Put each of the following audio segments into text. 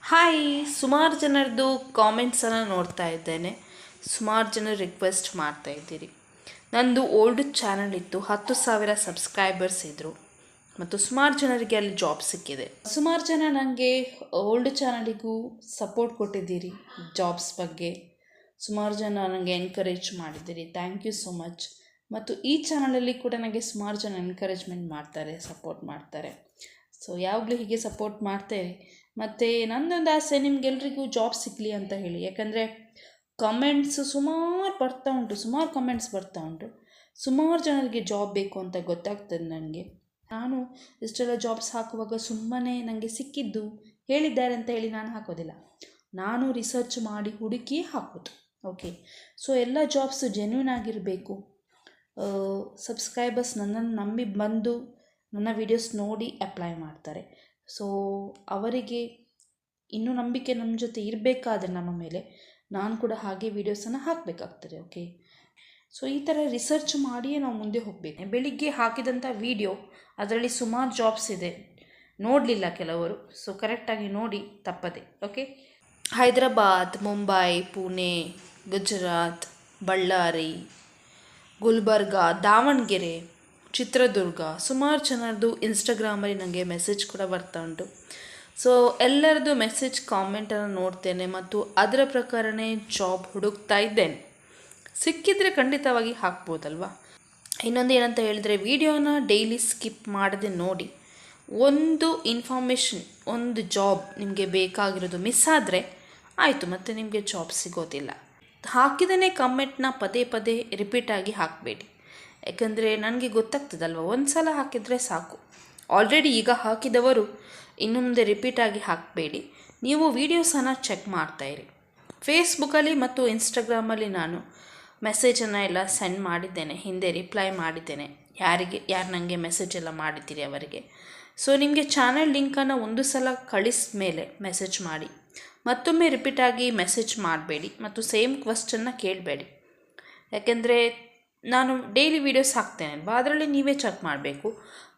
Hi, ಸುಮಾರು ಜನರದ್ದು ಕಾಮೆಂಟ್ಸನ್ನು ನೋಡ್ತಾ ಇದ್ದೇನೆ. ಸುಮಾರು ಜನ ರಿಕ್ವೆಸ್ಟ್ ಮಾಡ್ತಾ ಇದ್ದೀರಿ. ನಂದು ಓಲ್ಡ್ ಚಾನಲ್ ಇತ್ತು, 10,000 ಸಬ್ಸ್ಕ್ರೈಬರ್ಸ್ ಇದ್ದರು ಮತ್ತು ಸುಮಾರು ಜನರಿಗೆ ಅಲ್ಲಿ ಜಾಬ್ ಸಿಕ್ಕಿದೆ. ಸುಮಾರು ಜನ ನನಗೆ ಓಲ್ಡ್ ಚಾನಲಿಗೂ ಸಪೋರ್ಟ್ ಕೊಟ್ಟಿದ್ದೀರಿ. ಜಾಬ್ಸ್ ಬಗ್ಗೆ ಸುಮಾರು ಜನ ನನಗೆ ಎನ್ಕರೇಜ್ ಮಾಡಿದ್ದೀರಿ. Thank you so much. ಮತ್ತು ಈ ಚಾನಲಲ್ಲಿ ಕೂಡ ನನಗೆ ಸುಮಾರು ಜನ ಎನ್ಕರೇಜ್ಮೆಂಟ್ ಮಾಡ್ತಾರೆ, ಸಪೋರ್ಟ್ ಮಾಡ್ತಾರೆ. ಸೊ ಯಾವಾಗಲೂ ಹೀಗೆ ಸಪೋರ್ಟ್ ಮಾಡ್ತೇವೆ. ಮತ್ತು ನನ್ನದೊಂದು ಆಸೆ ನಿಮಗೆಲ್ರಿಗೂ ಜಾಬ್ ಸಿಗಲಿ ಅಂತ ಹೇಳಿ. ಯಾಕಂದರೆ ಕಮೆಂಟ್ಸ್ ಸುಮಾರು ಬರ್ತಾ ಉಂಟು, ಸುಮಾರು ಕಮೆಂಟ್ಸ್ ಬರ್ತಾ ಉಂಟು. ಸುಮಾರು ಜನರಿಗೆ ಜಾಬ್ ಬೇಕು ಅಂತ ಗೊತ್ತಾಗ್ತದೆ ನನಗೆ. ನಾನು ಇಷ್ಟೆಲ್ಲ ಜಾಬ್ಸ್ ಹಾಕುವಾಗ ಸುಮ್ಮನೆ ನನಗೆ ಸಿಕ್ಕಿದ್ದು ಹೇಳಿದ್ದಾರೆ ಅಂತ ಹೇಳಿ ನಾನು ಹಾಕೋದಿಲ್ಲ. ನಾನು ರಿಸರ್ಚ್ ಮಾಡಿ ಹುಡುಕಿ ಹಾಕೋದು. ಓಕೆ, ಸೊ ಎಲ್ಲ ಜಾಬ್ಸ್ ಜೆನ್ಯೂನ್ ಆಗಿರಬೇಕು. ಸಬ್ಸ್ಕ್ರೈಬರ್ಸ್ ನನ್ನನ್ನು ನಂಬಿ ಬಂದು ನನ್ನ ವೀಡಿಯೋಸ್ ನೋಡಿ ಅಪ್ಲೈ ಮಾಡ್ತಾರೆ. ಸೊ ಅವರಿಗೆ ಇನ್ನೂ ನಂಬಿಕೆ ನಮ್ಮ ಜೊತೆ ಇರಬೇಕಾದ್ರೆ ನಮ್ಮ ಮೇಲೆ, ನಾನು ಕೂಡ ಹಾಗೆ ವೀಡಿಯೋಸನ್ನು ಹಾಕಬೇಕಾಗ್ತದೆ. ಓಕೆ, ಸೊ ಈ ಥರ ರಿಸರ್ಚ್ ಮಾಡಿಯೇ ನಾವು ಮುಂದೆ ಹೋಗಬೇಕು. ಬೆಳಿಗ್ಗೆ ಹಾಕಿದಂಥ ವೀಡಿಯೋ ಅದರಲ್ಲಿ ಸುಮಾರು ಜಾಬ್ಸ್ ಇದೆ, ನೋಡಲಿಲ್ಲ ಕೆಲವರು. ಸೊ ಕರೆಕ್ಟಾಗಿ ನೋಡಿ, ತಪ್ಪದೆ. ಓಕೆ, ಹೈದರಾಬಾದ್, ಮುಂಬೈ, ಪುಣೆ, ಗುಜರಾತ್, ಬಳ್ಳಾರಿ, ಗುಲ್ಬರ್ಗ, ದಾವಣಗೆರೆ, ಚಿತ್ರದುರ್ಗ, ಸುಮಾರು ಜನರದ್ದು ಇನ್ಸ್ಟಾಗ್ರಾಮಲ್ಲಿ ನನಗೆ ಮೆಸೇಜ್ ಕೂಡ ಬರ್ತಾ ಉಂಟು. ಸೊ ಎಲ್ಲರದ್ದು ಮೆಸೇಜ್ ಕಾಮೆಂಟನ್ನು ನೋಡ್ತೇನೆ ಮತ್ತು ಅದರ ಪ್ರಕಾರನೇ ಜಾಬ್ ಹುಡುಕ್ತಾ ಇದ್ದೇನೆ. ಸಿಕ್ಕಿದರೆ ಖಂಡಿತವಾಗಿ ಹಾಕ್ಬೋದಲ್ವಾ. ಇನ್ನೊಂದು ಏನಂತ ಹೇಳಿದರೆ, ವಿಡಿಯೋನ ಡೈಲಿ ಸ್ಕಿಪ್ ಮಾಡದೆ ನೋಡಿ. ಒಂದು ಇನ್ಫಾರ್ಮೇಷನ್, ಒಂದು ಜಾಬ್ ನಿಮಗೆ ಬೇಕಾಗಿರೋದು ಮಿಸ್ ಆದರೆ ಆಯಿತು, ಮತ್ತು ನಿಮಗೆ ಜಾಬ್ ಸಿಗೋದಿಲ್ಲ. ಹಾಕಿದನೇ ಕಮೆಂಟ್ನ ಪದೇ ಪದೇ ರಿಪೀಟಾಗಿ ಹಾಕಬೇಡಿ. ಯಾಕಂದರೆ ನನಗೆ ಗೊತ್ತಾಗ್ತದಲ್ವ, ಒಂದು ಸಲ ಹಾಕಿದರೆ ಸಾಕು. ಆಲ್ರೆಡಿ ಈಗ ಹಾಕಿದವರು ಇನ್ನು ಮುಂದೆ ರಿಪೀಟಾಗಿ ಹಾಕಬೇಡಿ. ನೀವು ವೀಡಿಯೋಸನ್ನು ಚೆಕ್ ಮಾಡ್ತಾಯಿರಿ. ಫೇಸ್ಬುಕ್ಕಲ್ಲಿ ಮತ್ತು ಇನ್ಸ್ಟಾಗ್ರಾಮಲ್ಲಿ ನಾನು ಮೆಸೇಜನ್ನು ಎಲ್ಲ ಸೆಂಡ್ ಮಾಡಿದ್ದೇನೆ, ಹಿಂದೆ ರಿಪ್ಲೈ ಮಾಡಿದ್ದೇನೆ. ಯಾರು ನನಗೆ ಮೆಸೇಜ್ ಎಲ್ಲ ಮಾಡಿದ್ದೀರಿ ಅವರಿಗೆ. ಸೊ ನಿಮಗೆ ಚಾನಲ್ ಲಿಂಕನ್ನು ಒಂದು ಸಲ ಕಳಿಸಿದ ಮೇಲೆ ಮೆಸೇಜ್ ಮಾಡಿ. ಮತ್ತೊಮ್ಮೆ ರಿಪೀಟಾಗಿ ಮೆಸೇಜ್ ಮಾಡಬೇಡಿ ಮತ್ತು ಸೇಮ್ ಕ್ವಶ್ಚನ್ನ ಕೇಳಬೇಡಿ. ಯಾಕೆಂದರೆ ನಾನು ಡೈಲಿ ವೀಡಿಯೋಸ್ ಹಾಕ್ತೇನೆ ಅಲ್ವಾ, ಅದರಲ್ಲಿ ನೀವೇ ಚೆಕ್ ಮಾಡಬೇಕು.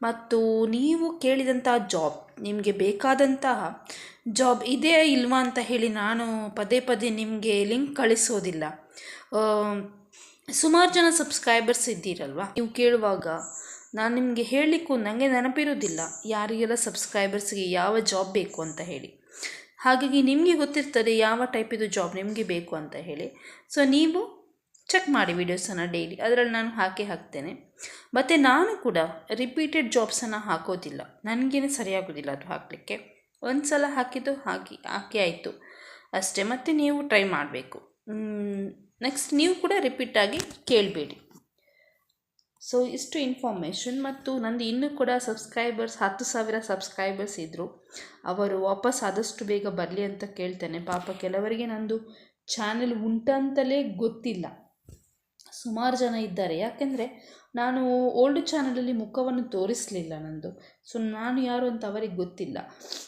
ಮತ್ತು ನೀವು ಕೇಳಿದಂಥ ಜಾಬ್, ನಿಮಗೆ ಬೇಕಾದಂತಹ ಜಾಬ್ ಇದೆಯಾ ಇಲ್ವಾ ಅಂತ ಹೇಳಿ ನಾನು ಪದೇ ಪದೇ ನಿಮಗೆ ಲಿಂಕ್ ಕಳಿಸೋದಿಲ್ಲ. ಸುಮಾರು ಜನ ಸಬ್ಸ್ಕ್ರೈಬರ್ಸ್ ಇದ್ದೀರಲ್ವ, ನೀವು ಕೇಳುವಾಗ ನಾನು ನಿಮಗೆ ಹೇಳಲಿಕ್ಕೂ ನನಗೆ ನೆನಪಿರೋದಿಲ್ಲ ಯಾರಿಗೆಲ್ಲ ಸಬ್ಸ್ಕ್ರೈಬರ್ಸ್ಗೆ ಯಾವ ಜಾಬ್ ಬೇಕು ಅಂತ ಹೇಳಿ. ಹಾಗಾಗಿ ನಿಮಗೆ ಗೊತ್ತಿರ್ತದೆ ಯಾವ ಟೈಪಿದು ಜಾಬ್ ನಿಮಗೆ ಬೇಕು ಅಂತ ಹೇಳಿ. ಸೊ ನೀವು ಚೆಕ್ ಮಾಡಿ ವೀಡಿಯೋಸನ್ನು ಡೈಲಿ, ಅದರಲ್ಲಿ ನಾನು ಹಾಕ್ತೇನೆ. ಮತ್ತು ನಾನು ಕೂಡ ರಿಪೀಟೆಡ್ ಜಾಬ್ಸನ್ನು ಹಾಕೋದಿಲ್ಲ, ನನಗೇನೆ ಸರಿಯಾಗೋದಿಲ್ಲ ಅದು ಹಾಕಲಿಕ್ಕೆ. ಒಂದು ಸಲ ಹಾಕಿದ್ದು ಹಾಕಿ ಆಯಿತು ಅಷ್ಟೇ. ಮತ್ತು ನೀವು ಟ್ರೈ ಮಾಡಬೇಕು. ನೆಕ್ಸ್ಟ್ ನೀವು ಕೂಡ ರಿಪೀಟಾಗಿ ಕೇಳಬೇಡಿ. ಸೊ ಇಷ್ಟು ಇನ್ಫಾರ್ಮೇಷನ್. ಮತ್ತು ನಂದು ಇನ್ನೂ ಕೂಡ ಸಬ್ಸ್ಕ್ರೈಬರ್ಸ್ 10,000 ಸಬ್ಸ್ಕ್ರೈಬರ್ಸ್ ಇದ್ದರು. ಅವರು ವಾಪಸ್ ಆದಷ್ಟು ಬೇಗ ಬರಲಿ ಅಂತ ಕೇಳ್ತೇನೆ. ಪಾಪ ಕೆಲವರಿಗೆ ನಂದು ಚಾನೆಲ್ ಉಂಟಂತಲೇ ಗೊತ್ತಿಲ್ಲ, ಸುಮಾರು ಜನ ಇದ್ದಾರೆ. ಯಾಕೆಂದರೆ ನಾನು ಓಲ್ಡ್ ಚಾನಲಲ್ಲಿ ಮುಖವನ್ನು ತೋರಿಸಲಿಲ್ಲ ನಂದು. ಸೊ ನಾನು ಯಾರು ಅಂತ ಅವರಿಗೆ ಗೊತ್ತಿಲ್ಲ.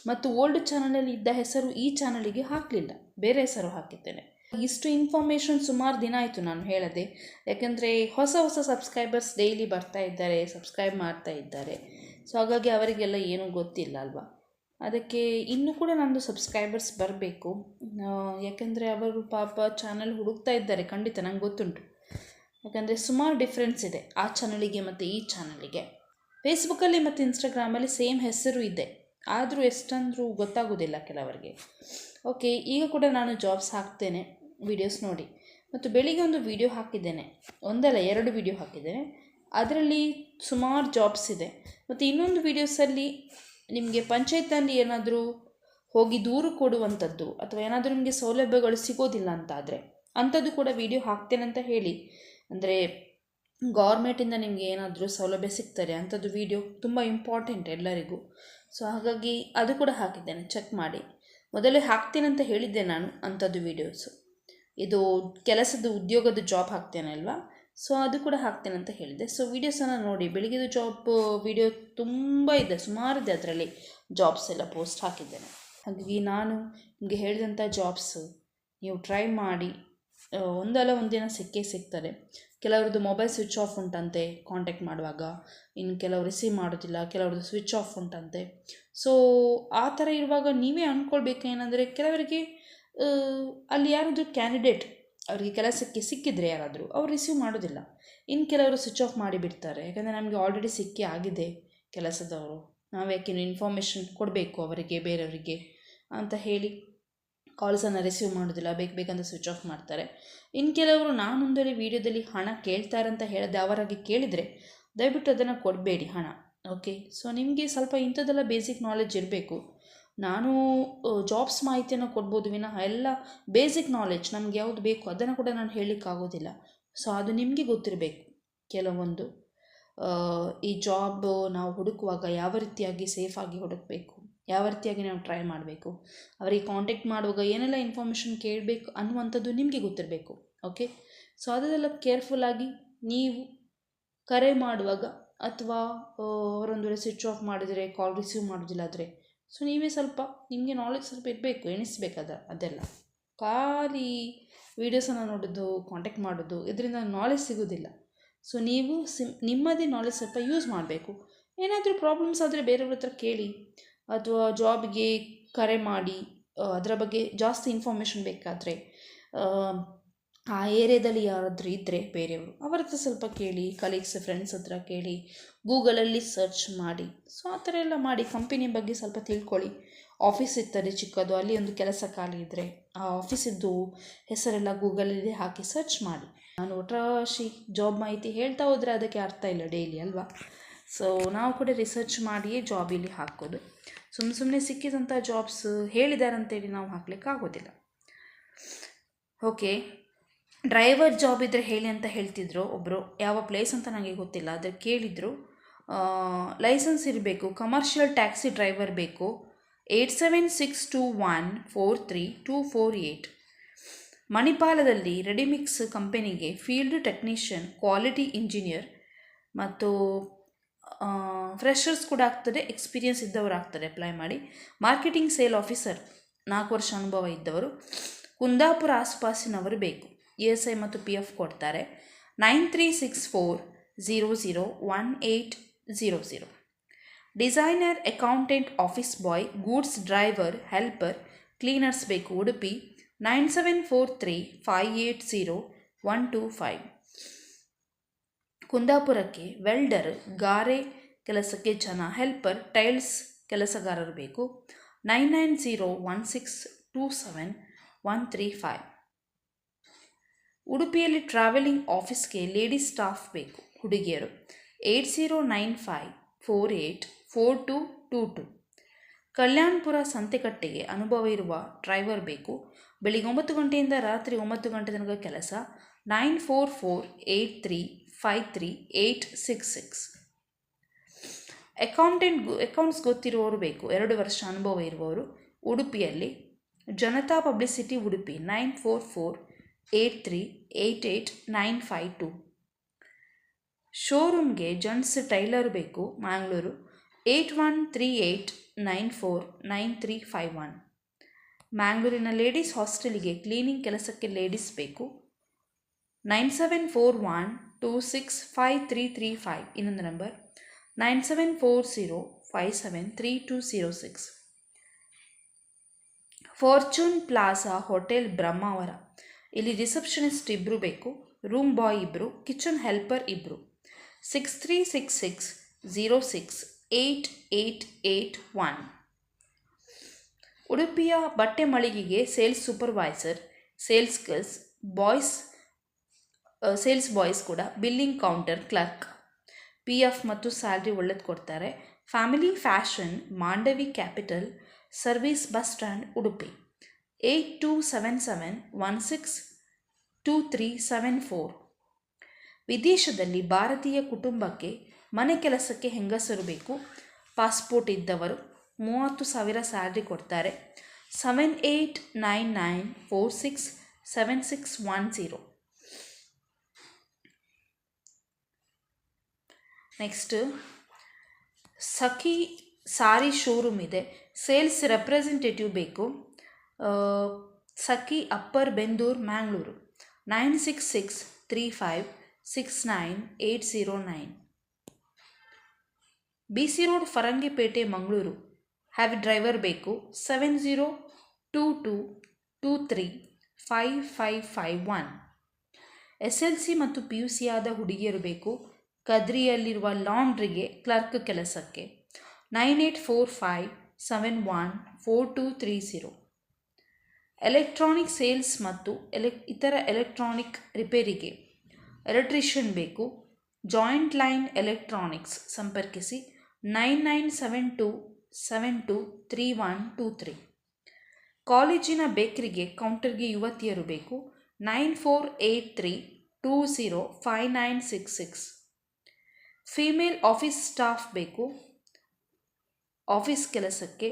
ಮತ್ತು ಓಲ್ಡ್ ಚಾನಲಲ್ಲಿ ಇದ್ದ ಹೆಸರು ಈ ಚಾನಲಿಗೆ ಹಾಕಲಿಲ್ಲ, ಬೇರೆ ಹೆಸರು ಹಾಕಿದ್ದೇನೆ. ಇಷ್ಟು ಇನ್ಫಾರ್ಮೇಷನ್ ಸುಮಾರು ದಿನ ಆಯಿತು ನಾನು ಹೇಳದೆ. ಯಾಕೆಂದರೆ ಹೊಸ ಸಬ್ಸ್ಕ್ರೈಬರ್ಸ್ ಡೈಲಿ ಬರ್ತಾ ಇದ್ದಾರೆ, ಸಬ್ಸ್ಕ್ರೈಬ್ ಮಾಡ್ತಾ ಇದ್ದಾರೆ. ಸೊ ಹಾಗಾಗಿ ಅವರಿಗೆಲ್ಲ ಏನೂ ಗೊತ್ತಿಲ್ಲ ಅಲ್ವಾ. ಅದಕ್ಕೆ ಇನ್ನೂ ಕೂಡ ನಂದು ಸಬ್ಸ್ಕ್ರೈಬರ್ಸ್ ಬರಬೇಕು. ಯಾಕೆಂದರೆ ಅವರು ಪಾಪ ಚಾನಲ್ ಹುಡುಕ್ತಾ ಇದ್ದಾರೆ, ಖಂಡಿತ ನಂಗೆ ಗೊತ್ತುಂಟು. ಯಾಕಂದರೆ ಸುಮಾರು ಡಿಫ್ರೆನ್ಸ್ ಇದೆ ಆ ಚಾನಲಿಗೆ ಮತ್ತು ಈ ಚಾನಲಿಗೆ. ಫೇಸ್ಬುಕ್ಕಲ್ಲಿ ಮತ್ತು ಇನ್ಸ್ಟಾಗ್ರಾಮಲ್ಲಿ ಸೇಮ್ ಹೆಸರು ಇದೆ, ಆದರೂ ಎಷ್ಟಂದರೂ ಗೊತ್ತಾಗೋದಿಲ್ಲ ಕೆಲವರಿಗೆ. ಓಕೆ, ಈಗ ಕೂಡ ನಾನು ಜಾಬ್ಸ್ ಹಾಕ್ತೇನೆ, ವೀಡಿಯೋಸ್ ನೋಡಿ. ಮತ್ತು ಬೆಳಿಗ್ಗೆ ಒಂದು ವೀಡಿಯೋ ಹಾಕಿದ್ದೇನೆ, ಒಂದಲ್ಲ 2 ವೀಡಿಯೋ ಹಾಕಿದ್ದೇನೆ. ಅದರಲ್ಲಿ ಸುಮಾರು ಜಾಬ್ಸ್ ಇದೆ. ಮತ್ತು ಇನ್ನೊಂದು ವೀಡಿಯೋಸಲ್ಲಿ ನಿಮಗೆ ಪಂಚಾಯತ್ನಲ್ಲಿ ಏನಾದರೂ ಹೋಗಿ ದೂರು ಕೊಡುವಂಥದ್ದು ಅಥವಾ ಏನಾದರೂ ನಿಮಗೆ ಸೌಲಭ್ಯಗಳು ಸಿಗೋದಿಲ್ಲ ಅಂತಾದರೆ ಅಂಥದ್ದು ಕೂಡ ವೀಡಿಯೋ ಹಾಕ್ತೇನೆ ಅಂತ ಹೇಳಿ. ಅಂದರೆ ಗೌರ್ಮೆಂಟಿಂದ ನಿಮಗೆ ಏನಾದರೂ ಸೌಲಭ್ಯ ಸಿಗ್ತಾರೆ ಅಂಥದ್ದು ವೀಡಿಯೋ ತುಂಬ ಇಂಪಾರ್ಟೆಂಟ್ ಎಲ್ಲರಿಗೂ. ಸೊ ಹಾಗಾಗಿ ಅದು ಕೂಡ ಹಾಕಿದ್ದೇನೆ, ಚೆಕ್ ಮಾಡಿ. ಮೊದಲೇ ಹಾಕ್ತೇನೆ ಅಂತ ಹೇಳಿದ್ದೆ ನಾನು ಅಂಥದ್ದು ವೀಡಿಯೋಸು. ಇದು ಕೆಲಸದ ಉದ್ಯೋಗದ ಜಾಬ್ ಹಾಕ್ತೇನೆ ಅಲ್ವಾ, ಸೊ ಅದು ಕೂಡ ಹಾಕ್ತೇನೆ ಅಂತ ಹೇಳಿದೆ. ಸೊ ವೀಡಿಯೋಸನ್ನು ನೋಡಿ. ಬೆಳಿಗ್ಗೆದು ಜಾಬ್ ವೀಡಿಯೋ ತುಂಬ ಇದೆ, ಸುಮಾರಿದೆ, ಅದರಲ್ಲಿ ಜಾಬ್ಸ್ ಎಲ್ಲ ಪೋಸ್ಟ್ ಹಾಕಿದ್ದೇನೆ. ಹಾಗಾಗಿ ನಾನು ನಿಮಗೆ ಹೇಳಿದಂಥ ಜಾಬ್ಸು ನೀವು ಟ್ರೈ ಮಾಡಿ, ಒಂದಲ್ಲ ಒಂದಿನ ಸಿಕ್ಕೇ ಸಿಗ್ತದೆ. ಕೆಲವ್ರದ್ದು ಮೊಬೈಲ್ ಸ್ವಿಚ್ ಆಫ್ ಉಂಟಂತೆ ಕಾಂಟ್ಯಾಕ್ಟ್ ಮಾಡುವಾಗ, ಇನ್ನು ಕೆಲವರು ರಿಸೀವ್ ಮಾಡೋದಿಲ್ಲ, ಕೆಲವ್ರದ್ದು ಸ್ವಿಚ್ ಆಫ್ ಉಂಟಂತೆ. ಸೊ ಆ ಥರ ಇರುವಾಗ ನೀವೇ ಅಂದ್ಕೊಳ್ಬೇಕು ಏನಂದರೆ, ಕೆಲವರಿಗೆ ಅಲ್ಲಿ ಯಾರಾದರೂ ಕ್ಯಾಂಡಿಡೇಟ್ ಅವರಿಗೆ ಕೆಲಸಕ್ಕೆ ಸಿಕ್ಕಿದರೆ ಯಾರಾದರೂ ಅವ್ರು ರಿಸೀವ್ ಮಾಡೋದಿಲ್ಲ. ಇನ್ನು ಕೆಲವರು ಸ್ವಿಚ್ ಆಫ್ ಮಾಡಿಬಿಡ್ತಾರೆ, ಯಾಕಂದರೆ ನಮಗೆ ಆಲ್ರೆಡಿ ಸಿಕ್ಕಿ ಆಗಿದೆ ಕೆಲಸದವರು, ನಾವು ಯಾಕೆ ಇನ್ಫಾರ್ಮೇಷನ್ ಕೊಡಬೇಕು ಅವರಿಗೆ ಬೇರೆಯವರಿಗೆ ಅಂತ ಹೇಳಿ ಕಾಲ್ಸನ್ನು ರಿಸೀವ್ ಮಾಡೋದಿಲ್ಲ, ಬೇಕಂತ ಸ್ವಿಚ್ ಆಫ್ ಮಾಡ್ತಾರೆ. ಇನ್ನು ಕೆಲವರು ನಾನೊಂದರಲ್ಲಿ ವೀಡಿಯೋದಲ್ಲಿ ಹಣ ಕೇಳ್ತಾರೆ ಅಂತ ಹೇಳಿದೆ ಅವರಾಗಿ ಕೇಳಿದರೆ ದಯವಿಟ್ಟು ಅದನ್ನು ಕೊಡಬೇಡಿ ಹಣ. ಓಕೆ, ಸೊ ನಿಮಗೆ ಸ್ವಲ್ಪ ಇಂಥದ್ದೆಲ್ಲ ಬೇಸಿಕ್ ನಾಲೆಡ್ಜ್ ಇರಬೇಕು. ನಾನು ಜಾಬ್ಸ್ ಮಾಹಿತಿಯನ್ನು ಕೊಡ್ಬೋದು ವಿನಃ ಎಲ್ಲ ಬೇಸಿಕ್ ನಾಲೆಡ್ಜ್ ನಮ್ಗೆ ಯಾವುದು ಬೇಕು ಅದನ್ನು ಕೂಡ ನಾನು ಹೇಳಲಿಕ್ಕಾಗೋದಿಲ್ಲ. ಸೊ ಅದು ನಿಮಗೆ ಗೊತ್ತಿರಬೇಕು. ಕೆಲವೊಂದು ಈ ಜಾಬ್ ನಾವು ಹುಡುಕುವಾಗ ಯಾವ ರೀತಿಯಾಗಿ ಸೇಫಾಗಿ ಹುಡುಕಬೇಕು, ಯಾವ ರೀತಿಯಾಗಿ ನಾವು ಟ್ರೈ ಮಾಡಬೇಕು, ಅವರಿಗೆ ಕಾಂಟ್ಯಾಕ್ಟ್ ಮಾಡುವಾಗ ಏನೆಲ್ಲ ಇನ್ಫಾರ್ಮೇಷನ್ ಕೇಳಬೇಕು ಅನ್ನುವಂಥದ್ದು ನಿಮಗೆ ಗೊತ್ತಿರಬೇಕು. ಓಕೆ, ಸೊ ಅದೆಲ್ಲ ಕೇರ್ಫುಲ್ಲಾಗಿ ನೀವು ಕರೆ ಮಾಡುವಾಗ ಅಥವಾ ಅವರೊಂದು ವೇಳೆ ಸ್ವಿಚ್ ಆಫ್ ಮಾಡಿದರೆ, ಕಾಲ್ ರಿಸೀವ್ ಮಾಡೋದಿಲ್ಲ ಆದರೆ, ಸೊ ನೀವೇ ಸ್ವಲ್ಪ ನಿಮಗೆ ನಾಲೆಜ್ ಸ್ವಲ್ಪ ಇರಬೇಕು, ಎಣಿಸ್ಬೇಕು ಅದೆಲ್ಲ. ಖಾಲಿ ವೀಡಿಯೋಸನ್ನು ನೋಡೋದು, ಕಾಂಟ್ಯಾಕ್ಟ್ ಮಾಡೋದು, ಇದರಿಂದ ನಾಲೆಜ್ ಸಿಗೋದಿಲ್ಲ. ಸೊ ನೀವು ನಿಮ್ಮದೇ ನಾಲೆಜ್ ಸ್ವಲ್ಪ ಯೂಸ್ ಮಾಡಬೇಕು. ಏನಾದರೂ ಪ್ರಾಬ್ಲಮ್ಸ್ ಆದರೆ ಬೇರೆಯವ್ರ ಹತ್ರ ಕೇಳಿ, ಅಥವಾ ಜಾಬ್ಗೆ ಕರೆ ಮಾಡಿ ಅದರ ಬಗ್ಗೆ ಜಾಸ್ತಿ ಇನ್ಫಾರ್ಮೇಷನ್ ಬೇಕಾದರೆ ಆ ಏರಿಯಾದಲ್ಲಿ ಯಾರಾದರೂ ಇದ್ದರೆ ಬೇರೆಯವರು ಅವರ ಹತ್ರ ಸ್ವಲ್ಪ ಕೇಳಿ, ಕಲೀಗ್ಸ್ ಫ್ರೆಂಡ್ಸ್ ಹತ್ರ ಕೇಳಿ, ಗೂಗಲಲ್ಲಿ ಸರ್ಚ್ ಮಾಡಿ. ಸೊ ಆ ಥರ ಎಲ್ಲ ಮಾಡಿ ಕಂಪನಿ ಬಗ್ಗೆ ಸ್ವಲ್ಪ ತಿಳ್ಕೊಳ್ಳಿ. ಆಫೀಸ್ ಇರ್ತಾರೆ ಚಿಕ್ಕದು, ಅಲ್ಲಿ ಒಂದು ಕೆಲಸ ಖಾಲಿ ಇದ್ದರೆ ಆ ಆಫೀಸಿದ್ದು ಹೆಸರೆಲ್ಲ ಗೂಗಲಲ್ಲಿ ಹಾಕಿ ಸರ್ಚ್ ಮಾಡಿ. ನಾನು ಒಟ್ರಾಶಿ ಜಾಬ್ ಮಾಹಿತಿ ಹೇಳ್ತಾ ಹೋದರೆ ಅದಕ್ಕೆ ಅರ್ಥ ಇಲ್ಲ ಡೈಲಿ ಅಲ್ವಾ. ಸೊ ನಾವು ಕೂಡ ರಿಸರ್ಚ್ ಮಾಡಿಯೇ ಜಾಬ್ ಇಲ್ಲಿ ಹಾಕೋದು. ಸುಮ್ಮನೆ ಸಿಕ್ಕಿದಂಥ ಜಾಬ್ಸ್ ಹೇಳಿದಾರಂತೇಳಿ ನಾವು ಹಾಕ್ಲಿಕ್ಕಾಗೋದಿಲ್ಲ. ಓಕೆ, ಡ್ರೈವರ್ ಜಾಬ್ ಇದ್ದರೆ ಹೇಳಿ ಅಂತ ಹೇಳ್ತಿದ್ರು ಒಬ್ಬರು, ಯಾವ ಪ್ಲೇಸ್ ಅಂತ ನನಗೆ ಗೊತ್ತಿಲ್ಲ, ಅದ್ರ ಕೇಳಿದರು. ಲೈಸೆನ್ಸ್ ಇರಬೇಕು, ಕಮರ್ಷಿಯಲ್ ಟ್ಯಾಕ್ಸಿ ಡ್ರೈವರ್ ಬೇಕು. 8762143248. ಮಣಿಪಾಲದಲ್ಲಿ ರೆಡಿಮಿಕ್ಸ್ ಕಂಪನಿಗೆ ಫೀಲ್ಡ್ ಟೆಕ್ನಿಷಿಯನ್, ಕ್ವಾಲಿಟಿ ಇಂಜಿನಿಯರ್ ಮತ್ತು ಫ್ರೆಷರ್ಸ್ ಕೂಡ ಆಗ್ತದೆ, ಎಕ್ಸ್ಪೀರಿಯನ್ಸ್ ಇದ್ದವರು ಆಗ್ತಾರೆ ಅಪ್ಲೈ ಮಾಡಿ. ಮಾರ್ಕೆಟಿಂಗ್ ಸೇಲ್ ಆಫೀಸರ್ 4 ವರ್ಷ ಅನುಭವ ಇದ್ದವರು, ಕುಂದಾಪುರ ಆಸುಪಾಸಿನವರು ಬೇಕು. ESI ಮತ್ತು PF ಕೊಡ್ತಾರೆ. 9364001800. Designer, accountant, office boy, goods driver, helper, cleaners ಬೇಕು. ಉಡುಪಿ 9743580125. ಕುಂದಾಪುರಕ್ಕೆ ವೆಲ್ಡರ್, ಗಾರೆ ಕೆಲಸಕ್ಕೆ ಜನ, ಹೆಲ್ಪರ್, ಟೈಲ್ಸ್ ಕೆಲಸಗಾರರು ಬೇಕು. 9901627135. ಉಡುಪಿಯಲ್ಲಿ ಟ್ರಾವೆಲಿಂಗ್ ಆಫೀಸ್ಗೆ ಲೇಡೀಸ್ ಸ್ಟಾಫ್ ಬೇಕು, ಹುಡುಗಿಯರು. 8095484222. ಕಲ್ಯಾಣಪುರ ಸಂತೆಕಟ್ಟೆಗೆ ಅನುಭವ ಇರುವ ಡ್ರೈವರ್ ಬೇಕು. ಬೆಳಿಗ್ಗೆ 9 ಗಂಟೆಯಿಂದ ರಾತ್ರಿ 9 ಗಂಟೆ ತನಕ ಕೆಲಸ. 9448353866. ಅಕೌಂಟ್ಸ್ ಗೊತ್ತಿರುವವರು ಬೇಕು, 2 ವರ್ಷ ಅನುಭವ ಇರುವವರು. ಉಡುಪಿಯಲ್ಲಿ ಜನತಾ ಪಬ್ಲಿಸಿಟಿ ಉಡುಪಿ 9448388952. ಶೋರೂಮ್ಗೆ ಜೆಂಟ್ಸ್ ಟೈಲರ್ ಬೇಕು, ಮ್ಯಾಂಗ್ಳೂರು 8138949351. ಮ್ಯಾಂಗ್ಳೂರಿನ ಲೇಡೀಸ್ ಹಾಸ್ಟೆಲಿಗೆ ಕ್ಲೀನಿಂಗ್ ಕೆಲಸಕ್ಕೆ ಲೇಡೀಸ್ ಬೇಕು. 9741265335. ಇನ್ನೊಂದು number 9740573206. Fortune plaza hotel Brahmavar, ಇಲ್ಲಿ ರಿಸೆಪ್ಷನಿಸ್ಟ್ 2 ಬೇಕು, ರೂಮ್ ಬಾಯ್ 2, ಕಿಚನ್ ಹೆಲ್ಪರ್ 2. 6366068881. ಉಡುಪಿಯ ಬಟ್ಟೆ ಮಳಿಗೆಗೆ sales supervisor, sales girls, sales boys ಕೂಡ, ಬಿಲ್ಲಿಂಗ್ ಕೌಂಟರ್ ಕ್ಲರ್ಕ್. PF ಮತ್ತು ಸ್ಯಾಲ್ರಿ ಒಳ್ಳೆದು ಕೊಡ್ತಾರೆ. Family fashion, Mandavi capital service, bus stand, Udupi 8277162374. ವಿದೇಶದಲ್ಲಿ ಭಾರತೀಯ ಕುಟುಂಬಕ್ಕೆ ಮನೆ ಕೆಲಸಕ್ಕೆ ಹೆಂಗಸರು ಬೇಕು, ಪಾಸ್ಪೋರ್ಟ್ ಇದ್ದವರು. 30,000 ಸ್ಯಾಲ್ರಿ ಕೊಡ್ತಾರೆ. 7899467610. ನೆಕ್ಸ್ಟ್ ಸಖಿ ಸಾರಿ ಶೋರೂಮ್ ಇದೆ, ಸೇಲ್ಸ್ ರೆಪ್ರೆಸೆಂಟೇಟಿವ್ ಬೇಕು. Sakhi upper Bendur Mangalore 966353 69809. BC road Farangipete Mangaluru. ಹ್ಯಾವ್ ಡ್ರೈವರ್ ಬೇಕು 7022235551. SLC ಮತ್ತು PUC ಆದ ಹುಡುಗಿಯರು ಬೇಕು. ಕದ್ರಿಯಲ್ಲಿರುವ ಲಾಂಡ್ರಿಗೆ ಕ್ಲರ್ಕ್ ಕೆಲಸಕ್ಕೆ 9845714230. ಎಲೆಕ್ಟ್ರಾನಿಕ್ ಸೇಲ್ಸ್ ಮತ್ತು ಇತರ ಎಲೆಕ್ಟ್ರಾನಿಕ್ ರಿಪೇರಿಗೆ ಎಲೆಕ್ಟ್ರಿಷಿಯನ್ ಬೇಕು. ಜಾಯಿಂಟ್ ಲೈನ್ ಎಲೆಕ್ಟ್ರಾನಿಕ್ಸ್ ಸಂಪರ್ಕಿಸಿ 9972723123. ಕಾಲೇಜಿನ ಬೇಕರಿಗೆ ಕೌಂಟರ್ಗೆ ಯುವತಿಯರು ಬೇಕು 9483205966. ಫೀಮೇಲ್ ಆಫೀಸ್ ಸ್ಟಾಫ್ ಬೇಕು ಆಫೀಸ್ ಕೆಲಸಕ್ಕೆ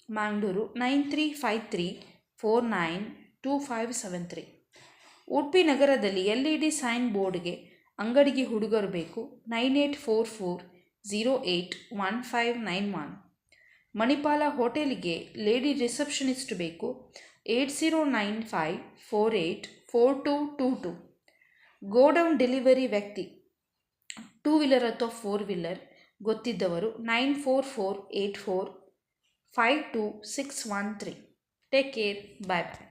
ಮ್ಯಾಂಗ್ಳೂರು 9353492573. ಉಡುಪಿ ನಗರದಲ್ಲಿ LED ಸೈನ್ ಬೋರ್ಡ್ಗೆ ಅಂಗಡಿಗೆ ಹುಡುಗರು ಬೇಕು 9844081591. ಮಣಿಪಾಲ ಹೋಟೆಲಿಗೆ ಲೇಡಿ ರಿಸೆಪ್ಷನಿಸ್ಟ್ ಬೇಕು 8095484222. ಗೋಡೌನ್ ಡೆಲಿವರಿ ವ್ಯಕ್ತಿ 2 ವೀಲರ್ ಅಥವಾ 4 ವೀಲರ್ ಗೊತ್ತಿದ್ದವರು 9448452613. ಟೇಕ್ ಕೇರ್, ಬಾಯ್ ಬಾಯ್.